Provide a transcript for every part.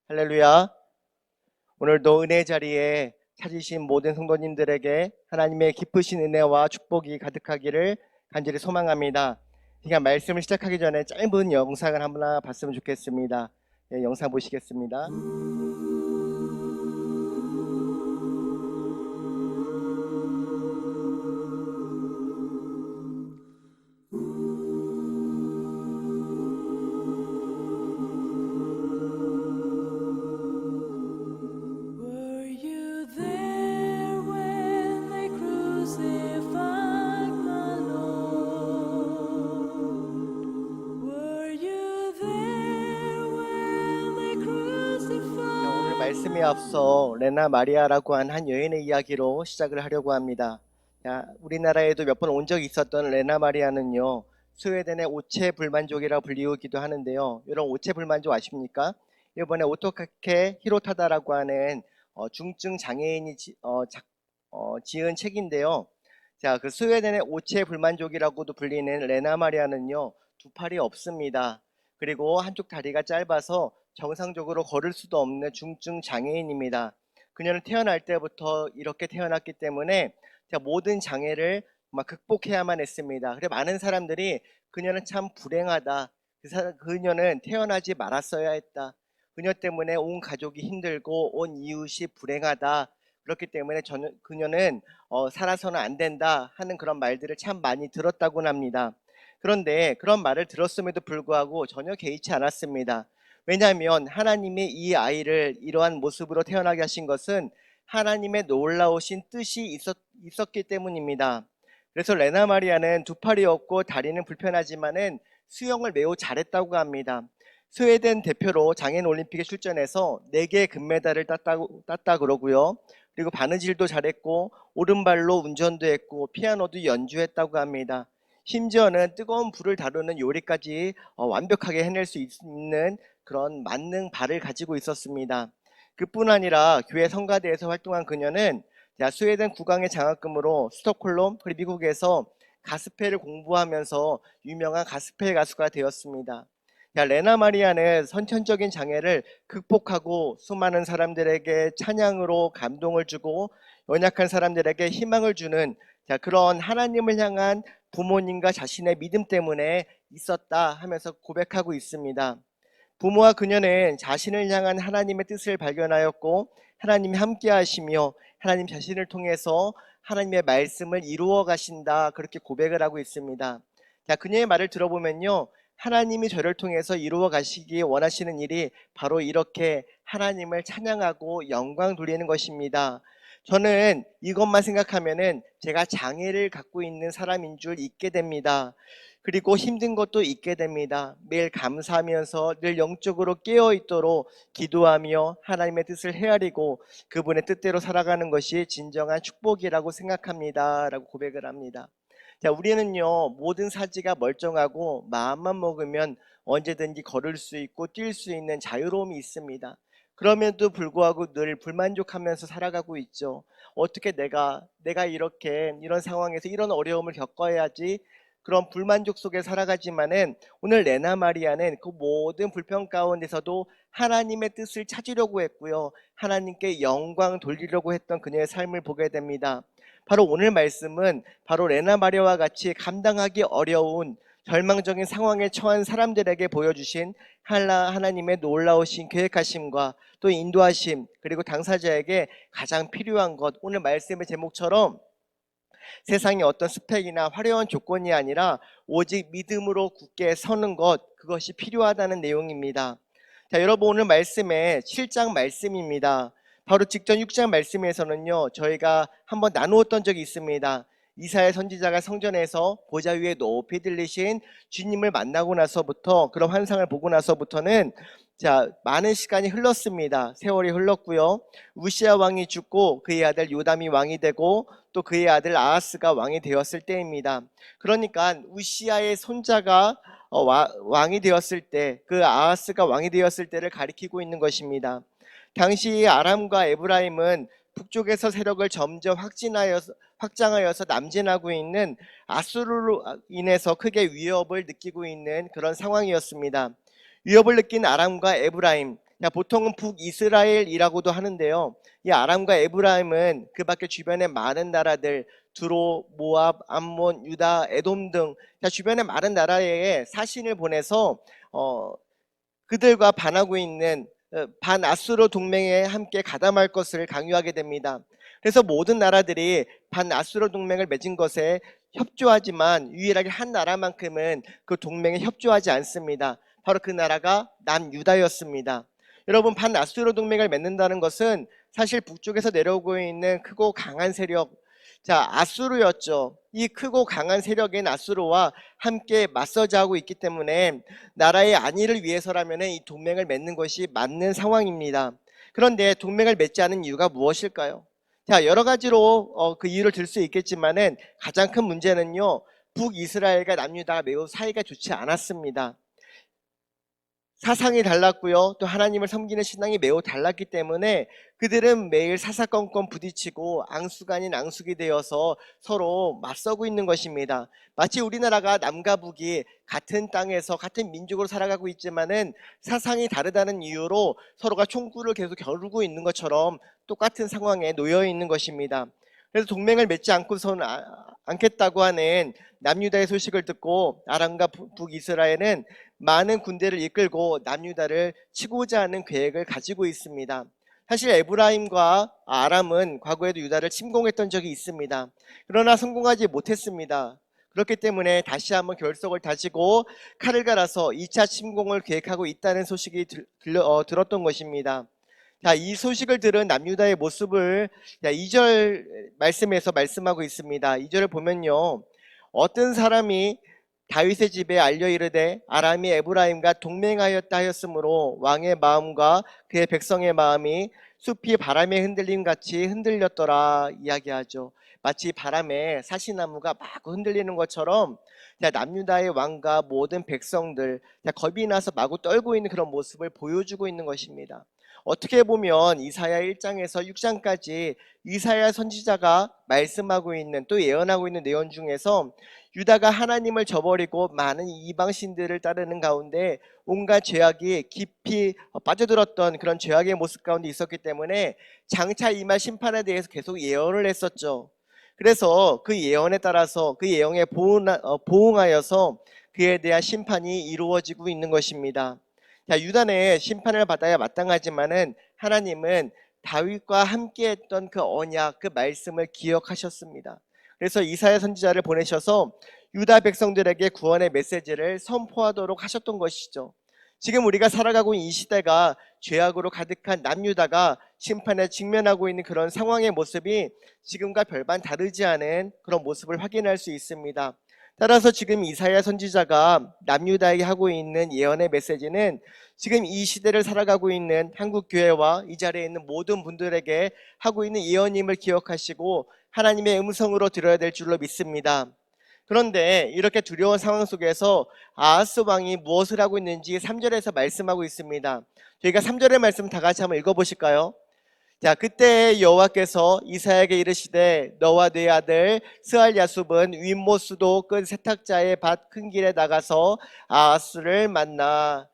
할렐루야. 오늘도 은혜 자리에 찾으신 모든 성도님들에게 하나님의 기쁘신 은혜와 축복이 가득하기를 간절히 소망합니다. 그러니까 말씀을 시작하기 전에 짧은 영상을 하나 봤으면 좋겠습니다. 영상 보시겠습니다. Were you there when they crucified my Lord? Were you there when they crucified? 오늘 말씀에 앞서 레나 마리아라고 한 여인의 이야기로 시작을 하려고 합니다. 우리나라에도 몇 번 온 적이 있었던 레나 마리아는요, 스웨덴의 오체불만족이라고 불리우기도 하는데요. 여러분 오체불만족 아십니까? 이번에 오토카케 히로타다라고 하는 중증 장애인이 지은 책인데요. 그 스웨덴의 오체불만족이라고도 불리는 레나 마리아는요, 두 팔이 없습니다. 그리고 한쪽 다리가 짧아서 정상적으로 걸을 수도 없는 중증 장애인입니다. 그녀는 태어날 때부터 이렇게 태어났기 때문에 모든 장애를 극복해야만 했습니다. 그래 많은 사람들이 그녀는 참 불행하다. 그녀는 태어나지 말았어야 했다. 그녀 때문에 온 가족이 힘들고 온 이웃이 불행하다. 그렇기 때문에 그녀는 살아서는 안 된다 하는 그런 말들을 참 많이 들었다고 합니다. 그런데 그런 말을 들었음에도 불구하고 전혀 개의치 않았습니다. 왜냐하면 하나님이 이 아이를 이러한 모습으로 태어나게 하신 것은 하나님의 놀라우신 뜻이 있었기 때문입니다. 그래서 레나 마리아는 두 팔이 없고 다리는 불편하지만은 수영을 매우 잘했다고 합니다. 스웨덴 대표로 장애인 올림픽에 출전해서 4개의 금메달을 땄다 그러고요. 그리고 바느질도 잘했고 오른발로 운전도 했고 피아노도 연주했다고 합니다. 심지어는 뜨거운 불을 다루는 요리까지 완벽하게 해낼 수 있는 그런 만능 발을 가지고 있었습니다. 그뿐 아니라 교회 성가대에서 활동한 그녀는 스웨덴 국왕의 장학금으로 스톡홀름 그리고 미국에서 가스펠을 공부하면서 유명한 가스펠 가수가 되었습니다. 레나 마리아는 선천적인 장애를 극복하고 수많은 사람들에게 찬양으로 감동을 주고 연약한 사람들에게 희망을 주는 그런 하나님을 향한 부모님과 자신의 믿음 때문에 있었다 하면서 고백하고 있습니다. 부모와 그녀는 자신을 향한 하나님의 뜻을 발견하였고 하나님이 함께 하시며 하나님 자신을 통해서 하나님의 말씀을 이루어 가신다 그렇게 고백을 하고 있습니다. 그녀의 말을 들어보면요, 하나님이 저를 통해서 이루어 가시기 원하시는 일이 바로 이렇게 하나님을 찬양하고 영광 돌리는 것입니다. 저는 이것만 생각하면은 제가 장애를 갖고 있는 사람인 줄 잊게 됩니다. 그리고 힘든 것도 잊게 됩니다. 매일 감사하면서 늘 영적으로 깨어 있도록 기도하며 하나님의 뜻을 헤아리고 그분의 뜻대로 살아가는 것이 진정한 축복이라고 생각합니다. 라고 고백을 합니다. 우리는요, 모든 사지가 멀쩡하고 마음만 먹으면 언제든지 걸을 수 있고 뛸 수 있는 자유로움이 있습니다. 그럼에도 불구하고 늘 불만족하면서 살아가고 있죠. 어떻게 내가 이렇게 이런 상황에서 이런 어려움을 겪어야지, 그런 불만족 속에 살아가지만은 오늘 레나 마리아는 그 모든 불평 가운데서도 하나님의 뜻을 찾으려고 했고요, 하나님께 영광 돌리려고 했던 그녀의 삶을 보게 됩니다. 바로 오늘 말씀은 바로 레나 마리아와 같이 감당하기 어려운 절망적인 상황에 처한 사람들에게 보여주신 하나님의 놀라우신 계획하심과 또 인도하심, 그리고 당사자에게 가장 필요한 것, 오늘 말씀의 제목처럼 세상의 어떤 스펙이나 화려한 조건이 아니라 오직 믿음으로 굳게 서는 것, 그것이 필요하다는 내용입니다. 여러분 오늘 말씀의 7장 말씀입니다. 바로 직전 6장 말씀에서는요, 저희가 한번 나누었던 적이 있습니다. 이사야 선지자가 성전에서 보좌 위에 높이 들리신 주님을 만나고 나서부터, 그런 환상을 보고 나서부터는 많은 시간이 흘렀습니다. 세월이 흘렀고요. 우시아 왕이 죽고 그의 아들 요담이 왕이 되고 또 그의 아들 아하스가 왕이 되었을 때입니다. 그러니까 우시아의 손자가 왕이 되었을 때, 그 아하스가 왕이 되었을 때를 가리키고 있는 것입니다. 당시 아람과 에브라임은 북쪽에서 세력을 점점 확장하여서 남진하고 있는 아수르로 인해서 크게 위협을 느끼고 있는 그런 상황이었습니다. 위협을 느낀 아람과 에브라임, 자, 보통은 북이스라엘이라고도 하는데요. 이 아람과 에브라임은 그 밖에 주변에 많은 나라들, 두로, 모압, 암몬, 유다, 에돔 등 주변에 많은 나라에 사신을 보내서 그들과 반하고 있는 반아수르 동맹에 함께 가담할 것을 강요하게 됩니다. 그래서 모든 나라들이 반아수르 동맹을 맺은 것에 협조하지만 유일하게 한 나라만큼은 그 동맹에 협조하지 않습니다. 바로 그 나라가 남유다였습니다. 여러분, 반아수르 동맹을 맺는다는 것은 사실 북쪽에서 내려오고 있는 크고 강한 세력, 자, 아수르였죠. 이 크고 강한 세력인 아수르와 함께 맞서자하고 있기 때문에 나라의 안위를 위해서라면 이 동맹을 맺는 것이 맞는 상황입니다. 그런데 동맹을 맺지 않은 이유가 무엇일까요? 자, 여러 가지로 그 이유를 들 수 있겠지만은 가장 큰 문제는요, 북이스라엘과 남유다가 매우 사이가 좋지 않았습니다. 사상이 달랐고요. 또 하나님을 섬기는 신앙이 매우 달랐기 때문에 그들은 매일 사사건건 부딪히고 앙숙 아닌 앙숙이 되어서 서로 맞서고 있는 것입니다. 마치 우리나라가 남과 북이 같은 땅에서 같은 민족으로 살아가고 있지만은 사상이 다르다는 이유로 서로가 총구를 계속 겨루고 있는 것처럼 똑같은 상황에 놓여 있는 것입니다. 그래서 동맹을 맺지 않고서는 않겠다고 하는 남유다의 소식을 듣고 아람과 북이스라엘은 많은 군대를 이끌고 남유다를 치고자 하는 계획을 가지고 있습니다. 사실 에브라임과 아람은 과거에도 유다를 침공했던 적이 있습니다. 그러나 성공하지 못했습니다. 그렇기 때문에 다시 한번 결속을 다지고 칼을 갈아서 2차 침공을 계획하고 있다는 소식이 들었던 것입니다. 자, 이 소식을 들은 남유다의 모습을 2절 말씀에서 말씀하고 있습니다. 2절을 보면요, 어떤 사람이 다윗의 집에 알려 이르되 아람이 에브라임과 동맹하였다 하였으므로 왕의 마음과 그의 백성의 마음이 숲이 바람에 흔들림 같이 흔들렸더라 이야기하죠. 마치 바람에 사시나무가 마구 흔들리는 것처럼 남유다의 왕과 모든 백성들 겁이 나서 마구 떨고 있는 그런 모습을 보여주고 있는 것입니다. 어떻게 보면 이사야 1장에서 6장까지 이사야 선지자가 말씀하고 있는, 또 예언하고 있는 내용 중에서 유다가 하나님을 저버리고 많은 이방신들을 따르는 가운데 온갖 죄악이 깊이 빠져들었던 그런 죄악의 모습 가운데 있었기 때문에 장차 임할 심판에 대해서 계속 예언을 했었죠. 그래서 그 예언에 따라서 그 예언에 보응하여서 그에 대한 심판이 이루어지고 있는 것입니다. 자, 유다는 심판을 받아야 마땅하지만은 하나님은 다윗과 함께했던 그 언약, 그 말씀을 기억하셨습니다. 그래서 이사야 선지자를 보내셔서 유다 백성들에게 구원의 메시지를 선포하도록 하셨던 것이죠. 지금 우리가 살아가고 있는 이 시대가 죄악으로 가득한 남유다가 심판에 직면하고 있는 그런 상황의 모습이 지금과 별반 다르지 않은 그런 모습을 확인할 수 있습니다. 따라서 지금 이사야 선지자가 남유다에게 하고 있는 예언의 메시지는 지금 이 시대를 살아가고 있는 한국교회와 이 자리에 있는 모든 분들에게 하고 있는 예언임을 기억하시고 하나님의 음성으로 들어야 될 줄로 믿습니다. 그런데 이렇게 두려운 상황 속에서 아하스 왕이 무엇을 하고 있는지 3절에서 말씀하고 있습니다. 저희가 3절의 말씀 다 같이 한번 읽어보실까요? 자, 그때 여호와께서 이사야에게 이르시되 너와 네 아들 스알야숲은 윗모수도 끈 세탁자의 밭 큰 길에 나가서 아하스를 만나.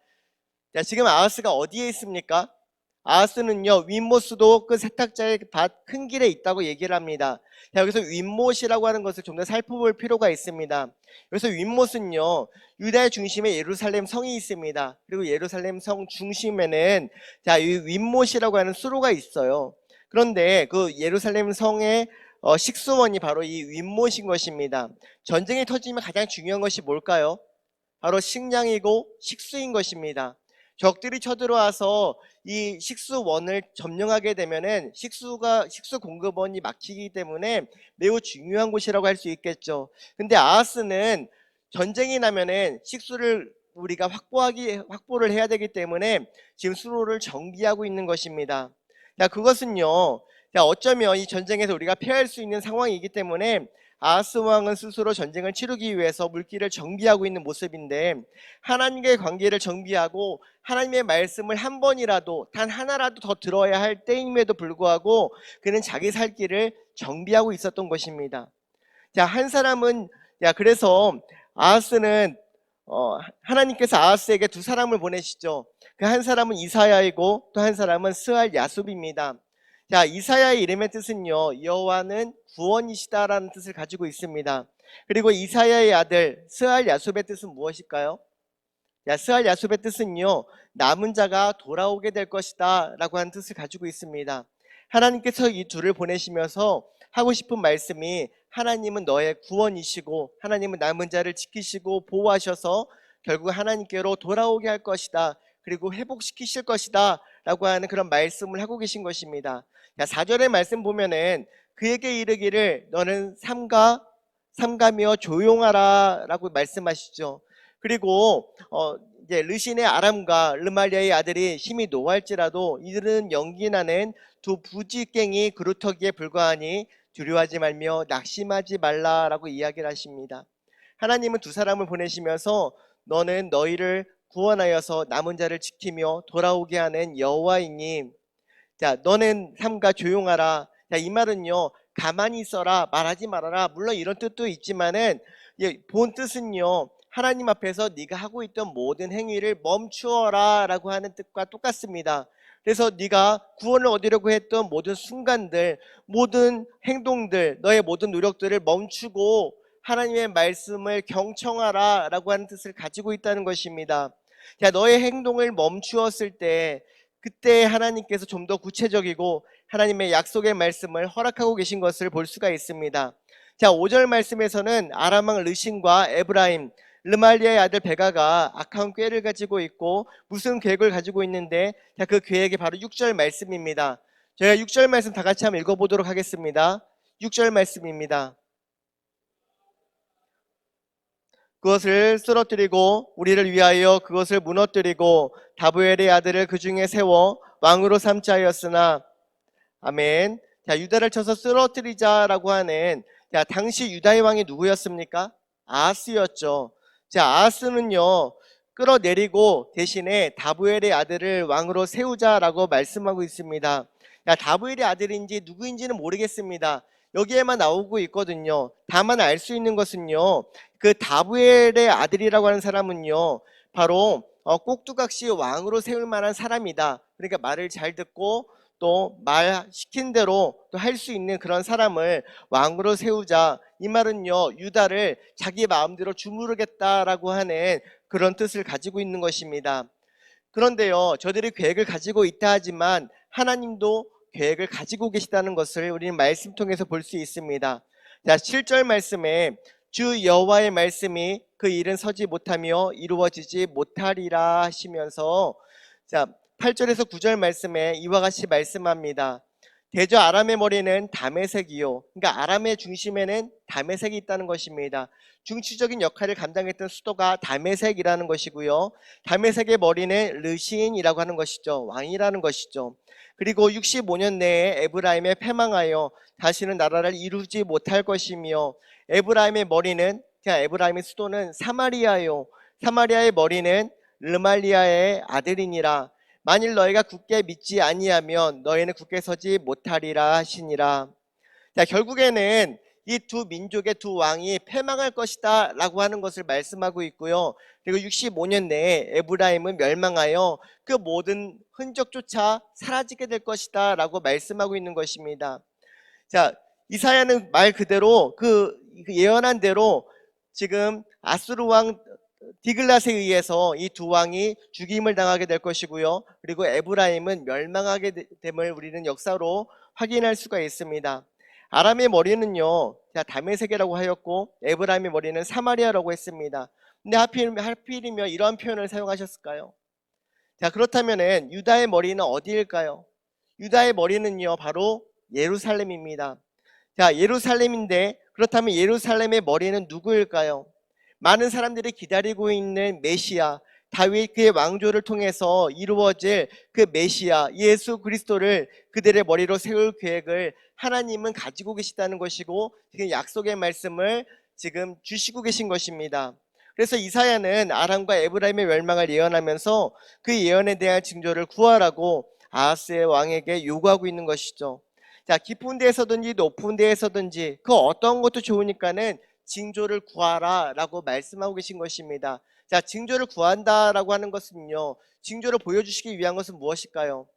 자, 지금 아하스가 어디에 있습니까? 아하스는요, 윗모수도 그 세탁자의 밭 큰 길에 있다고 얘기를 합니다. 자, 여기서 윗못이라고 하는 것을 좀 더 살펴볼 필요가 있습니다. 여기서 윗못은요, 유다의 중심에 예루살렘 성이 있습니다. 그리고 예루살렘 성 중심에는 이 윗못이라고 하는 수로가 있어요. 그런데 그 예루살렘 성의 식수원이 바로 이 윗못인 것입니다. 전쟁이 터지면 가장 중요한 것이 뭘까요? 바로 식량이고 식수인 것입니다. 적들이 쳐들어와서 이 식수원을 점령하게 되면은 식수 공급원이 막히기 때문에 매우 중요한 곳이라고 할 수 있겠죠. 근데 아하스는 전쟁이 나면은 식수를 우리가 확보를 해야 되기 때문에 지금 수로를 정비하고 있는 것입니다. 자, 그것은요, 어쩌면 이 전쟁에서 우리가 피할 수 있는 상황이기 때문에 아하스 왕은 스스로 전쟁을 치르기 위해서 물길을 정비하고 있는 모습인데, 하나님과의 관계를 정비하고 하나님의 말씀을 한 번이라도 단 하나라도 더 들어야 할 때임에도 불구하고 그는 자기 살 길을 정비하고 있었던 것입니다. 자, 한 사람은 그래서 아하스는 하나님께서 아하스에게 두 사람을 보내시죠. 그 한 사람은 이사야이고 또 한 사람은 스알 야숲입니다. 자, 이사야의 이름의 뜻은요, 여호와는 구원이시다라는 뜻을 가지고 있습니다. 그리고 이사야의 아들 스알 야숲의 뜻은 무엇일까요? 야, 스알 야숲의 뜻은요, 남은 자가 돌아오게 될 것이다 라고 하는 뜻을 가지고 있습니다. 하나님께서 이 둘을 보내시면서 하고 싶은 말씀이, 하나님은 너의 구원이시고 하나님은 남은 자를 지키시고 보호하셔서 결국 하나님께로 돌아오게 할 것이다, 그리고 회복시키실 것이다 라고 하는 그런 말씀을 하고 계신 것입니다. 자, 4절의 말씀 보면은 그에게 이르기를 너는 삼가며 조용하라 라고 말씀하시죠. 그리고 이제 르신의 아람과 르말리아의 아들이 힘이 노할지라도 이들은 연기나는 두 부지깽이 그루터기에 불과하니 두려워하지 말며 낙심하지 말라라고 이야기를 하십니다. 하나님은 두 사람을 보내시면서 너는 너희를 구원하여서 남은 자를 지키며 돌아오게 하는 여호와이니, 자, 너는 삼가 조용하라. 자, 이 말은요, 가만히 있어라, 말하지 말아라, 물론 이런 뜻도 있지만은 본 뜻은요, 하나님 앞에서 네가 하고 있던 모든 행위를 멈추어라 라고 하는 뜻과 똑같습니다. 그래서 네가 구원을 얻으려고 했던 모든 순간들, 모든 행동들, 너의 모든 노력들을 멈추고 하나님의 말씀을 경청하라 라고 하는 뜻을 가지고 있다는 것입니다. 자, 너의 행동을 멈추었을 때, 그때 하나님께서 좀 더 구체적이고 하나님의 약속의 말씀을 허락하고 계신 것을 볼 수가 있습니다. 자, 5절 말씀에서는 아람 왕 르신과 에브라임, 르말리아의 아들 베가가 악한 꾀를 가지고 있고 무슨 계획을 가지고 있는데, 자, 그 계획이 바로 6절 말씀입니다. 저희가 6절 말씀 다 같이 한번 읽어보도록 하겠습니다. 6절 말씀입니다. 그것을 쓰러뜨리고 우리를 위하여 그것을 무너뜨리고 다부엘의 아들을 그 중에 세워 왕으로 삼자 하였으나, 아멘. 자, 유다를 쳐서 쓰러뜨리자라고 하는, 자, 당시 유다의 왕이 누구였습니까? 아하스였죠. 자, 아하스는요, 끌어내리고 대신에 다부엘의 아들을 왕으로 세우자라고 말씀하고 있습니다. 자, 다부엘의 아들인지 누구인지는 모르겠습니다. 여기에만 나오고 있거든요. 다만 알 수 있는 것은요, 그 다부엘의 아들이라고 하는 사람은요, 바로 꼭두각시 왕으로 세울 만한 사람이다. 그러니까 말을 잘 듣고 또 말 시킨 대로 또 할 수 있는 그런 사람을 왕으로 세우자. 이 말은요, 유다를 자기 마음대로 주무르겠다라고 하는 그런 뜻을 가지고 있는 것입니다. 그런데요, 저들이 계획을 가지고 있다 하지만 하나님도 계획을 가지고 계시다는 것을 우리는 말씀 통해서 볼 수 있습니다. 자, 7절 말씀에 주 여호와의 말씀이 그 일은 서지 못하며 이루어지지 못하리라 하시면서, 자, 8절에서 9절 말씀에 이와 같이 말씀합니다. 대저 아람의 머리는 다메섹이요. 그러니까 아람의 중심에는 다메섹이 있다는 것입니다. 중추적인 역할을 감당했던 수도가 다메섹이라는 것이고요. 다메섹의 머리는 르신이라고 하는 것이죠. 왕이라는 것이죠. 그리고 65년 내에 에브라임에 패망하여 다시는 나라를 이루지 못할 것이며, 에브라임의 머리는, 에브라임의 수도는 사마리아요. 사마리아의 머리는 르말리아의 아들이니라. 만일 너희가 굳게 믿지 아니하면 너희는 굳게 서지 못하리라 하시니라. 자, 결국에는 이 두 민족의 두 왕이 패망할 것이다 라고 하는 것을 말씀하고 있고요. 그리고 65년 내에 에브라임은 멸망하여 그 모든 흔적조차 사라지게 될 것이다 라고 말씀하고 있는 것입니다. 자, 이사야는 말 그대로 그 예언한 대로 지금 아수르 왕 디글랏에 의해서 이 두 왕이 죽임을 당하게 될 것이고요. 그리고 에브라임은 멸망하게 됨을 우리는 역사로 확인할 수가 있습니다. 아람의 머리는요, 다메섹이라고 하였고 에브라임의 머리는 사마리아라고 했습니다. 근데 하필이면 이러한 표현을 사용하셨을까요? 자, 그렇다면은 유다의 머리는 어디일까요? 유다의 머리는요, 바로 예루살렘입니다. 자, 예루살렘인데, 그렇다면 예루살렘의 머리는 누구일까요? 많은 사람들이 기다리고 있는 메시아, 다윗 그의 왕조를 통해서 이루어질 그 메시아 예수 그리스도를 그들의 머리로 세울 계획을 하나님은 가지고 계시다는 것이고, 지금 약속의 말씀을 지금 주시고 계신 것입니다. 그래서 이사야는 아람과 에브라임의 멸망을 예언하면서 그 예언에 대한 징조를 구하라고 아하스의 왕에게 요구하고 있는 것이죠. 자, 깊은 데에서든지 높은 데에서든지 그 어떤 것도 좋으니까는 징조를 구하라 라고 말씀하고 계신 것입니다. 자, 징조를 구한다라고 하는 것은요, 징조를 보여주시기 위한 것은 무엇일까요?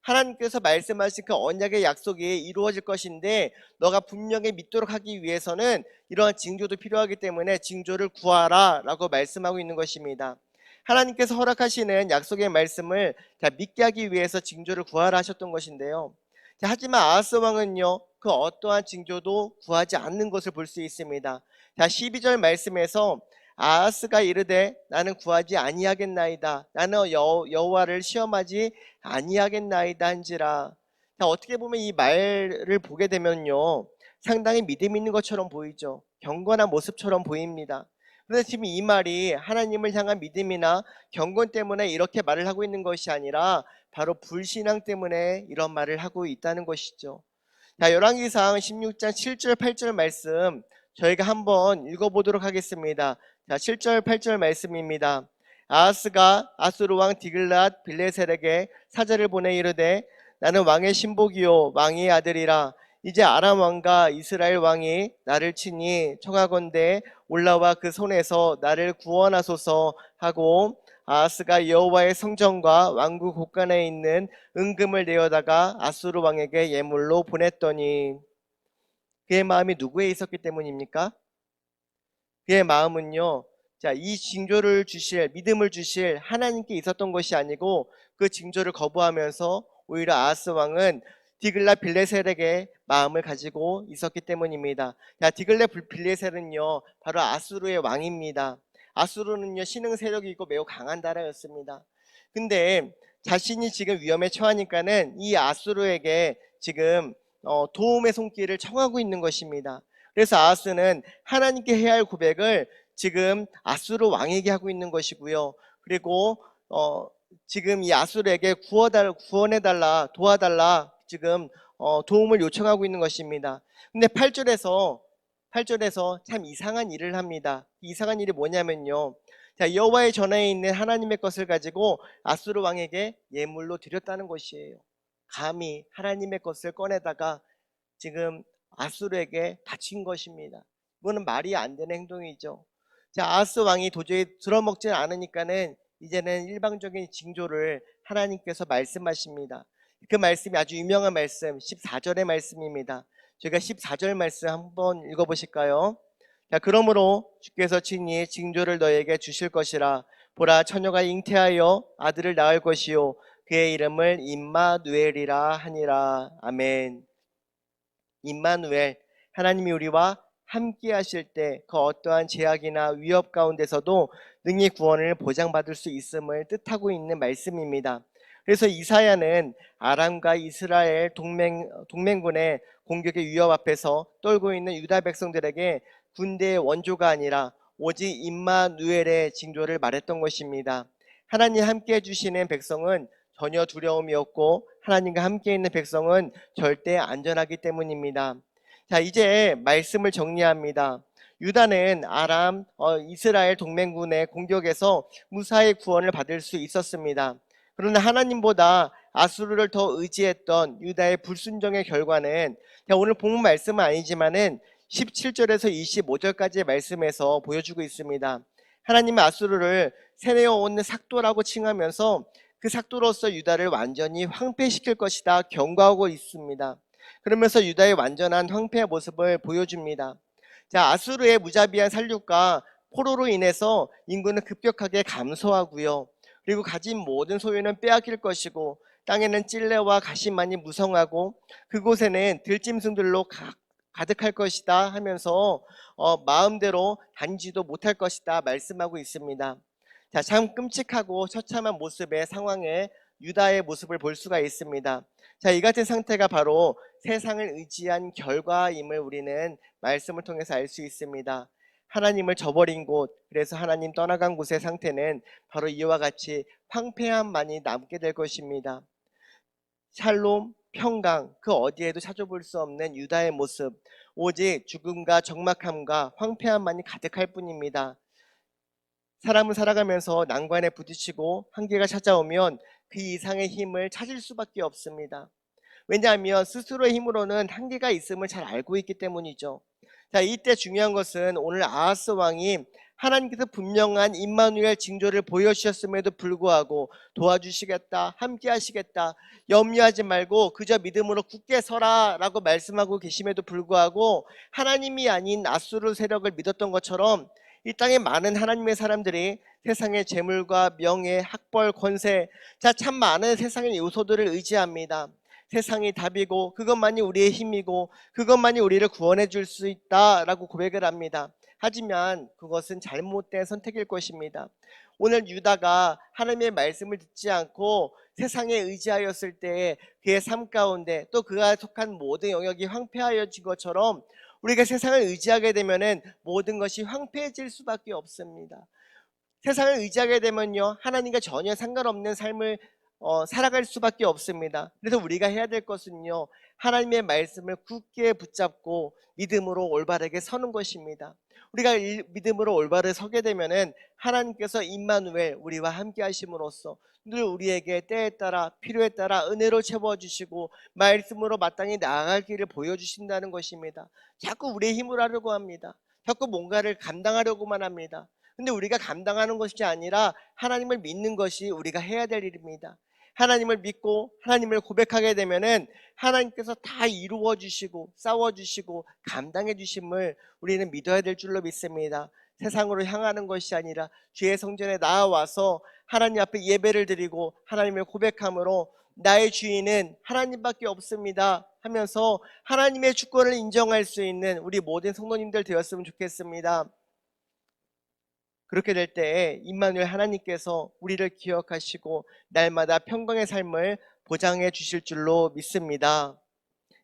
하나님께서 말씀하신 그 언약의 약속이 이루어질 것인데 너가 분명히 믿도록 하기 위해서는 이러한 징조도 필요하기 때문에 징조를 구하라 라고 말씀하고 있는 것입니다. 하나님께서 허락하시는 약속의 말씀을 믿게 하기 위해서 징조를 구하라 하셨던 것인데요. 자, 하지만 아하스 왕은요, 그 어떠한 징조도 구하지 않는 것을 볼 수 있습니다. 자, 12절 말씀에서 아하스가 이르되 나는 구하지 아니하겠나이다. 나는 여호와를 시험하지 아니하겠나이다 한지라. 자, 어떻게 보면 이 말을 보게 되면요, 상당히 믿음 있는 것처럼 보이죠. 경건한 모습처럼 보입니다. 그런데 지금 이 말이 하나님을 향한 믿음이나 경건 때문에 이렇게 말을 하고 있는 것이 아니라 바로 불신앙 때문에 이런 말을 하고 있다는 것이죠. 자, 열왕기상 16장 7절 8절 말씀 저희가 한번 읽어보도록 하겠습니다. 자, 7절 8절 말씀입니다. 아하스가 아수르 왕 디글랏 빌레셀에게 사절을 보내 이르되 나는 왕의 신복이요 왕의 아들이라. 이제 아람 왕과 이스라엘 왕이 나를 치니 청하건대 올라와 그 손에서 나를 구원하소서 하고 아하스가 여호와의 성전과 왕국 곳간에 있는 은금을 내어다가 아수르 왕에게 예물로 보냈더니. 그의 마음이 누구에 있었기 때문입니까? 그의 마음은요, 자, 이 징조를 주실, 믿음을 주실 하나님께 있었던 것이 아니고 그 징조를 거부하면서 오히려 아하스 왕은 디글랏 빌레셀에게 마음을 가지고 있었기 때문입니다. 자, 디글랏 빌레셀은요, 바로 아수르의 왕입니다. 아수르는요, 신흥 세력이 있고 매우 강한 나라였습니다. 근데 자신이 지금 위험에 처하니까는 이 아수르에게 지금 도움의 손길을 청하고 있는 것입니다. 그래서 아하스는 하나님께 해야 할 고백을 지금 아수르 왕에게 하고 있는 것이고요. 그리고 지금 이 아수르에게 구원해달라, 도와달라 지금 도움을 요청하고 있는 것입니다. 근데 8절에서 참 이상한 일을 합니다. 이상한 일이 뭐냐면요, 자, 여호와의 전에 있는 하나님의 것을 가지고 아수르 왕에게 예물로 드렸다는 것이에요. 감히 하나님의 것을 꺼내다가 지금 아수르에게 바친 것입니다. 이거는 말이 안 되는 행동이죠. 자, 아하스 왕이 도저히 들어먹지 않으니까는 이제는 일방적인 징조를 하나님께서 말씀하십니다. 그 말씀이 아주 유명한 말씀 14절의 말씀입니다. 저희가 14절 말씀 한번 읽어보실까요? 자, 그러므로 주께서 친히 징조를 너에게 주실 것이라. 보라, 처녀가 잉태하여 아들을 낳을 것이요 그의 이름을 임마누엘이라 하니라. 아멘. 임마누엘, 하나님이 우리와 함께 하실 때 그 어떠한 제약이나 위협 가운데서도 능히 구원을 보장받을 수 있음을 뜻하고 있는 말씀입니다. 그래서 이사야는 아람과 이스라엘 동맹군의 공격의 위협 앞에서 떨고 있는 유다 백성들에게 군대의 원조가 아니라 오직 임마누엘의 징조를 말했던 것입니다. 하나님 함께 해주시는 백성은 전혀 두려움이 없고 하나님과 함께 있는 백성은 절대 안전하기 때문입니다. 자, 이제 말씀을 정리합니다. 유다는 아람, 이스라엘 동맹군의 공격에서 무사히 구원을 받을 수 있었습니다. 그러나 하나님보다 아수르를 더 의지했던 유다의 불순종의 결과는, 오늘 본문 말씀은 아니지만은 17절에서 25절까지의 말씀에서 보여주고 있습니다. 하나님은 아수르를 세뇌어 온 삭도라고 칭하면서 그 삭도로서 유다를 완전히 황폐시킬 것이다 경고하고 있습니다. 그러면서 유다의 완전한 황폐의 모습을 보여줍니다. 자, 아수르의 무자비한 살육과 포로로 인해서 인구는 급격하게 감소하고요. 그리고 가진 모든 소유는 빼앗길 것이고 땅에는 찔레와 가시만이 무성하고 그곳에는 들짐승들로 가득할 것이다 하면서 마음대로 다니지도 못할 것이다 말씀하고 있습니다. 자, 참 끔찍하고 처참한 모습의 상황에 유다의 모습을 볼 수가 있습니다. 자, 이 같은 상태가 바로 세상을 의지한 결과임을 우리는 말씀을 통해서 알 수 있습니다. 하나님을 저버린 곳, 그래서 하나님 떠나간 곳의 상태는 바로 이와 같이 황폐함만이 남게 될 것입니다. 샬롬, 평강, 그 어디에도 찾아볼 수 없는 유다의 모습, 오직 죽음과 적막함과 황폐함만이 가득할 뿐입니다. 사람은 살아가면서 난관에 부딪히고 한계가 찾아오면 그 이상의 힘을 찾을 수밖에 없습니다. 왜냐하면 스스로의 힘으로는 한계가 있음을 잘 알고 있기 때문이죠. 자, 이때 중요한 것은 오늘 아하스 왕이 하나님께서 분명한 임마누엘 징조를 보여주셨음에도 불구하고 도와주시겠다, 함께 하시겠다, 염려하지 말고 그저 믿음으로 굳게 서라 라고 말씀하고 계심에도 불구하고 하나님이 아닌 앗수르 세력을 믿었던 것처럼 이 땅에 많은 하나님의 사람들이 세상의 재물과 명예, 학벌, 권세, 자, 참 많은 세상의 요소들을 의지합니다. 세상이 답이고 그것만이 우리의 힘이고 그것만이 우리를 구원해 줄 수 있다라고 고백을 합니다. 하지만 그것은 잘못된 선택일 것입니다. 오늘 유다가 하나님의 말씀을 듣지 않고 세상에 의지하였을 때 그의 삶 가운데 또 그가 속한 모든 영역이 황폐하여진 것처럼 우리가 세상을 의지하게 되면은 모든 것이 황폐해질 수밖에 없습니다. 세상을 의지하게 되면요, 하나님과 전혀 상관없는 삶을 살아갈 수밖에 없습니다. 그래서 우리가 해야 될 것은요, 하나님의 말씀을 굳게 붙잡고 믿음으로 올바르게 서는 것입니다. 우리가 믿음으로 올바르게 서게 되면은 하나님께서 임마누엘 우리와 함께 하심으로써 늘 우리에게 때에 따라 필요에 따라 은혜로 채워주시고 말씀으로 마땅히 나아갈 길을 보여주신다는 것입니다. 자꾸 우리의 힘을 하려고 합니다. 자꾸 뭔가를 감당하려고만 합니다. 근데 우리가 감당하는 것이 아니라 하나님을 믿는 것이 우리가 해야 될 일입니다. 하나님을 믿고 하나님을 고백하게 되면은 하나님께서 다 이루어 주시고 싸워 주시고 감당해 주심을 우리는 믿어야 될 줄로 믿습니다. 세상으로 향하는 것이 아니라 주의 성전에 나아와서 하나님 앞에 예배를 드리고 하나님을 고백함으로 나의 주인은 하나님밖에 없습니다 하면서 하나님의 주권을 인정할 수 있는 우리 모든 성도님들 되었으면 좋겠습니다. 그렇게 될 때에 임마누엘 하나님께서 우리를 기억하시고 날마다 평강의 삶을 보장해 주실 줄로 믿습니다.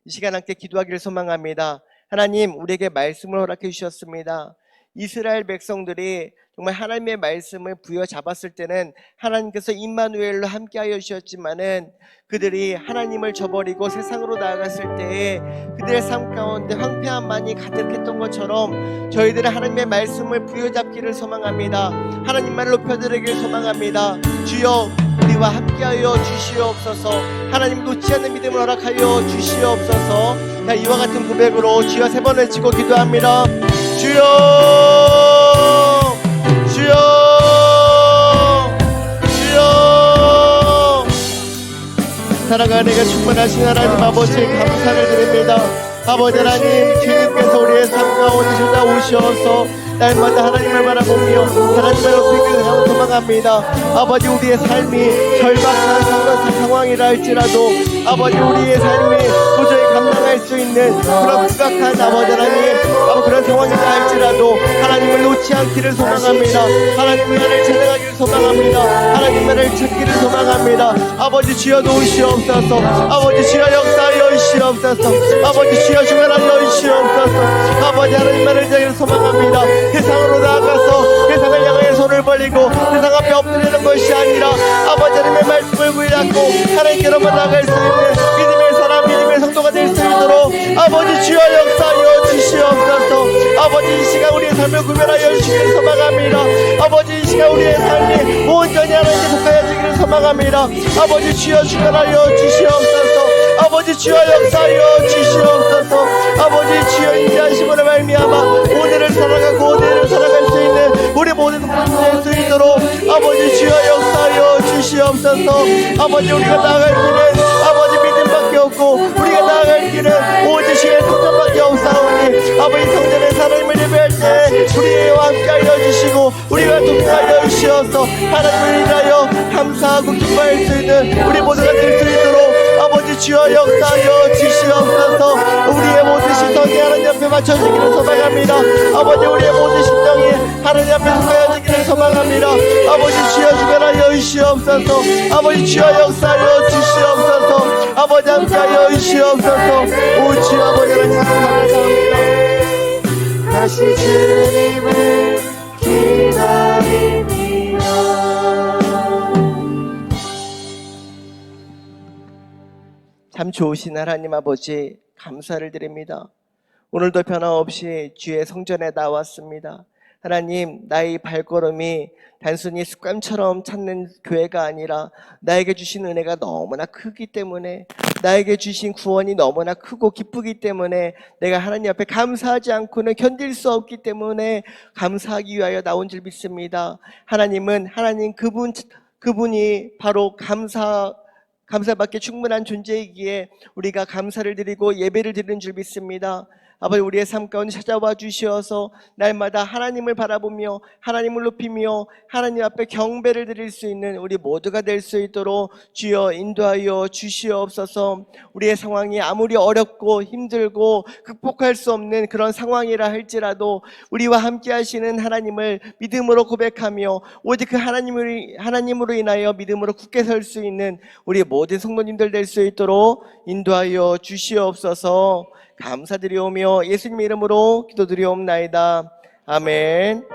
이 시간 함께 기도하기를 소망합니다. 하나님, 우리에게 말씀을 허락해 주셨습니다. 이스라엘 백성들이 정말 하나님의 말씀을 부여잡았을 때는 하나님께서 임마누엘로 함께하여 주셨지만은 그들이 하나님을 저버리고 세상으로 나아갔을 때에 그들의 삶 가운데 황폐함만이 가득했던 것처럼 저희들은 하나님의 말씀을 부여잡기를 소망합니다. 하나님만을 높여드리기를 소망합니다. 주여, 우리와 함께하여 주시옵소서. 하나님 놓지 않는 믿음을 허락하여 주시옵소서. 자, 이와 같은 고백으로 주여 3번 외치고 기도합니다. 주여, 주여, 주여. 사랑과 은혜가 충만하신 하나님 아버지 감사를 드립니다. 아버지 하나님, 주님께서 우리의 삶 가운데 찾아오셔서 날마다 하나님을 바라보며 하나님을 높이기를 소망합니다. 아버지, 우리의 삶이 절박한 상황이라 할지라도 아버지, 우리의 삶이 도저히 감당할 수 있는 그런 극악한 아버지 하나님 그런 상황이라 할지라도 하나님을 놓지 않기를 소망합니다. 하나님을 찬양하기를 소망합니다. 하나님을 찾기를 소망합니다. 아버지, 주여 도우시옵소서. 아버지, 주여 역사하여 주시옵소서. 아버지, 주여 주관하여 주시옵소서. 아버지, 하나님만을 자기를 소망합니다. 세상으로 나아가서 세상을 향해 손을 벌리고 세상 앞에 엎드리는 것이 아니라 아버지 하나님의 말씀을 붙잡고 하나님께로만 나아갈 수 있는 믿음의 사람, 믿음의 성도가 될 수 있도록 아버지 주여 역사하여 주시옵소서. 아버지, 이 시간 우리의 삶을 구별하여 주시기를 소망합니다. 아버지, 이 시간 우리의 삶이 온전히 하나님께 속하여지기를 소망합니다. 아버지, 주여 주관하여 주시옵소서. 아버지, 주여 역사하여 주시옵소서. 아버지, 주여 인자하심으로 말미암아 오늘을 살아가고 오늘을 살아갈 수 있는 우리 모든 성도들 될 수 있도록 아버지 주여 역사하여 주시옵소서. 아버지, 우리가 나아갈 길은 아버지 믿음밖에 없고 우리가 나아갈 길은 오직 주의 성전밖에 없사오니 아버지, 성전에 하나님을 예배할 때 우리와 함께하여 주시고 우리가 동행하여 주시어서 하나님을 인하여 감사하고 기뻐할 수 있는 우리 모두가 될 수 있도록 아버지 주여 역사하여 주시옵소서. 우리의 모든 시선이 하나님 앞에 맞춰지기를 소망합니다. 아버지, 우리의 모든 심정이 하나님 앞에 속하여지기를 소망합니다. 아버지, 주여 주관하여 주시옵소서. 아버지, 주여 역사하여 주시옵소서. 아버지, 함께하여 주시옵소서. 오 주여, 아버지 하나님 감사합니다. 다시 주님을 기다립니다. 참 좋으신 하나님 아버지 감사를 드립니다. 오늘도 변함없이 주의 성전에 나왔습니다. 하나님, 나의 발걸음이 단순히 습관처럼 찾는 교회가 아니라 나에게 주신 은혜가 너무나 크기 때문에 나에게 주신 구원이 너무나 크고 기쁘기 때문에 내가 하나님 앞에 감사하지 않고는 견딜 수 없기 때문에 감사하기 위하여 나온 줄 믿습니다. 하나님은 하나님 그분이 바로 감사받기 충분한 존재이기에 우리가 감사를 드리고 예배를 드리는 줄 믿습니다. 아버지, 우리의 삶 가운데 찾아와 주시어서 날마다 하나님을 바라보며 하나님을 높이며 하나님 앞에 경배를 드릴 수 있는 우리 모두가 될 수 있도록 주여 인도하여 주시옵소서. 우리의 상황이 아무리 어렵고 힘들고 극복할 수 없는 그런 상황이라 할지라도 우리와 함께 하시는 하나님을 믿음으로 고백하며 오직 그 하나님으로 인하여 믿음으로 굳게 설 수 있는 우리 모든 성도님들 될 수 있도록 인도하여 주시옵소서. 감사드리오며 예수님의 이름으로 기도드리옵나이다. 아멘.